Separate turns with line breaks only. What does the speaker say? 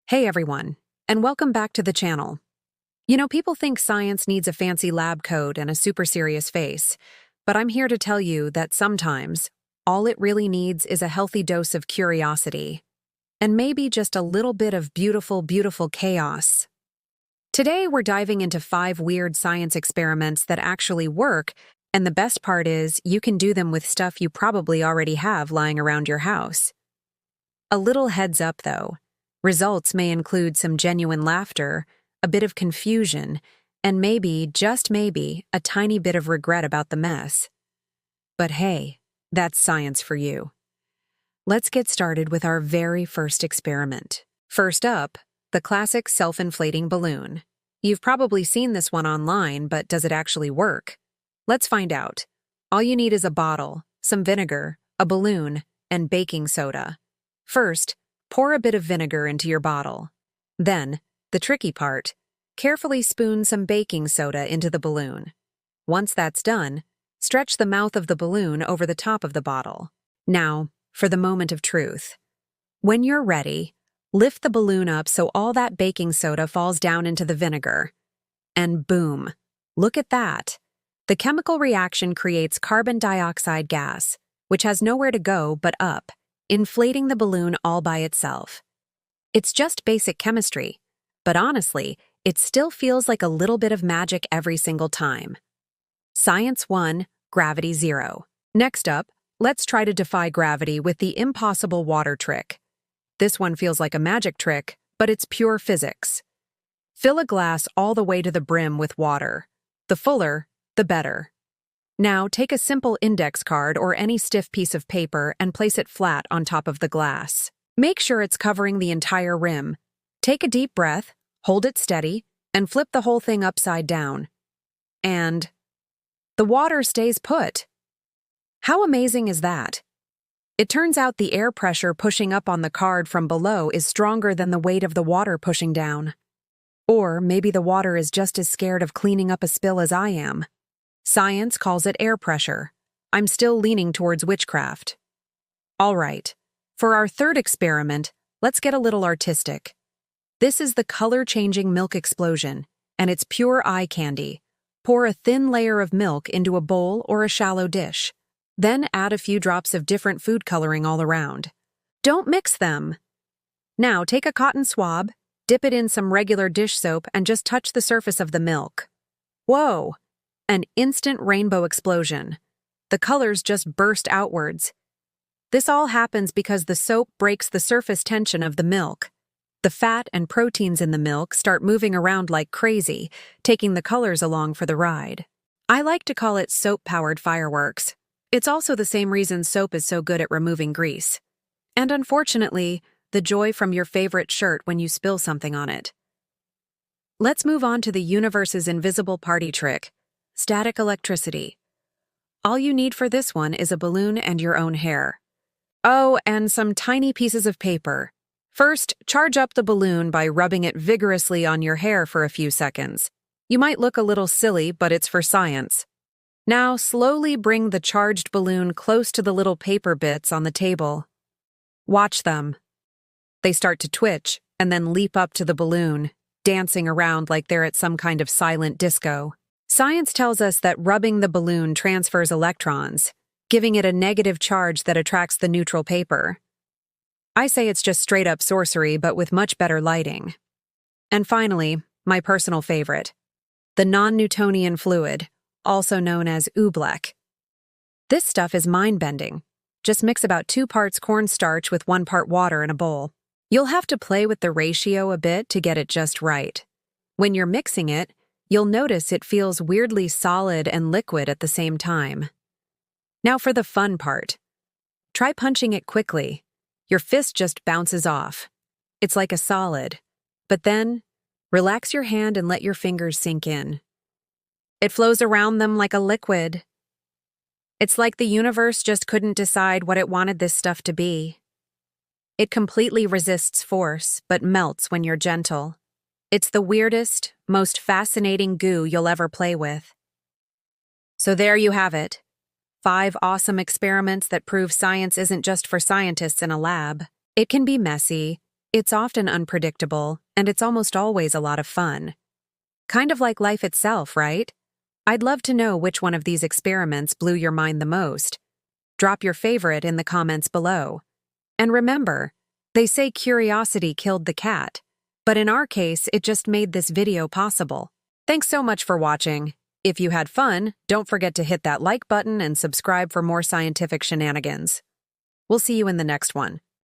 Hey everyone, and welcome back to the channel. People think science needs a fancy lab coat and a super serious face, but I'm here to tell you that sometimes all it really needs is a healthy dose of curiosity, and maybe just a little bit of beautiful, beautiful chaos. Today we're diving into 5 weird science experiments that actually work, and the best part is you can do them with stuff you probably already have lying around your house. A little heads up though. Results may include some genuine laughter, a bit of confusion, and maybe, just maybe, a tiny bit of regret about the mess. But hey, that's science for you. Let's get started with our very first experiment. First up, the classic self-inflating balloon. You've probably seen this one online, but does it actually work? Let's find out. All you need is a bottle, some vinegar, a balloon, and baking soda. First, pour a bit of vinegar into your bottle. Then, the tricky part, carefully spoon some baking soda into the balloon. Once that's done, stretch the mouth of the balloon over the top of the bottle. Now, for the moment of truth. When you're ready, lift the balloon up so all that baking soda falls down into the vinegar. And boom! Look at that! The chemical reaction creates carbon dioxide gas, which has nowhere to go but up, inflating the balloon all by itself. It's just basic chemistry, but honestly, it still feels like a little bit of magic every single time. Science 1, Gravity 0. Next up, let's try to defy gravity with the impossible water trick. This one feels like a magic trick, but it's pure physics. Fill a glass all the way to the brim with water. The fuller, the better. Now, take a simple index card or any stiff piece of paper and place it flat on top of the glass. Make sure it's covering the entire rim. Take a deep breath, hold it steady, and flip the whole thing upside down. And the water stays put. How amazing is that? It turns out the air pressure pushing up on the card from below is stronger than the weight of the water pushing down. Or maybe the water is just as scared of cleaning up a spill as I am. Science calls it air pressure. I'm still leaning towards witchcraft. All right, for our third experiment, let's get a little artistic. This is the color-changing milk explosion, and it's pure eye candy. Pour a thin layer of milk into a bowl or a shallow dish. Then add a few drops of different food coloring all around. Don't mix them. Now take a cotton swab, dip it in some regular dish soap, and just touch the surface of the milk. Whoa! An instant rainbow explosion. The colors just burst outwards. This all happens because the soap breaks the surface tension of the milk. The fat and proteins in the milk start moving around like crazy, taking the colors along for the ride. I like to call it soap-powered fireworks. It's also the same reason soap is so good at removing grease. And unfortunately, the joy from your favorite shirt when you spill something on it. Let's move on to the universe's invisible party trick. Static electricity. All you need for this one is a balloon and your own hair. Oh, and some tiny pieces of paper. First, charge up the balloon by rubbing it vigorously on your hair for a few seconds. You might look a little silly, but it's for science. Now, slowly bring the charged balloon close to the little paper bits on the table. Watch them. They start to twitch and then leap up to the balloon, dancing around like they're at some kind of silent disco. Science tells us that rubbing the balloon transfers electrons, giving it a negative charge that attracts the neutral paper. I say it's just straight-up sorcery, but with much better lighting. And finally, my personal favorite, the Non-Newtonian fluid, also known as Oobleck. This stuff is mind-bending. Just mix about 2 parts cornstarch with 1 part water in a bowl. You'll have to play with the ratio a bit to get it just right. When you're mixing it, you'll notice it feels weirdly solid and liquid at the same time. Now for the fun part. Try punching it quickly. Your fist just bounces off. It's like a solid. But then, relax your hand and let your fingers sink in. It flows around them like a liquid. It's like the universe just couldn't decide what it wanted this stuff to be. It completely resists force, but melts when you're gentle. It's the weirdest, most fascinating goo you'll ever play with. So there you have it. 5 awesome experiments that prove science isn't just for scientists in a lab. It can be messy, It's often unpredictable, and it's almost always a lot of fun. Kind of like life itself, right? I'd love to know which one of these experiments blew your mind the most. Drop your favorite in the comments below. And remember, they say curiosity killed the cat, but in our case, it just made this video possible. Thanks so much for watching. If you had fun, don't forget to hit that like button and subscribe for more scientific shenanigans. We'll see you in the next one.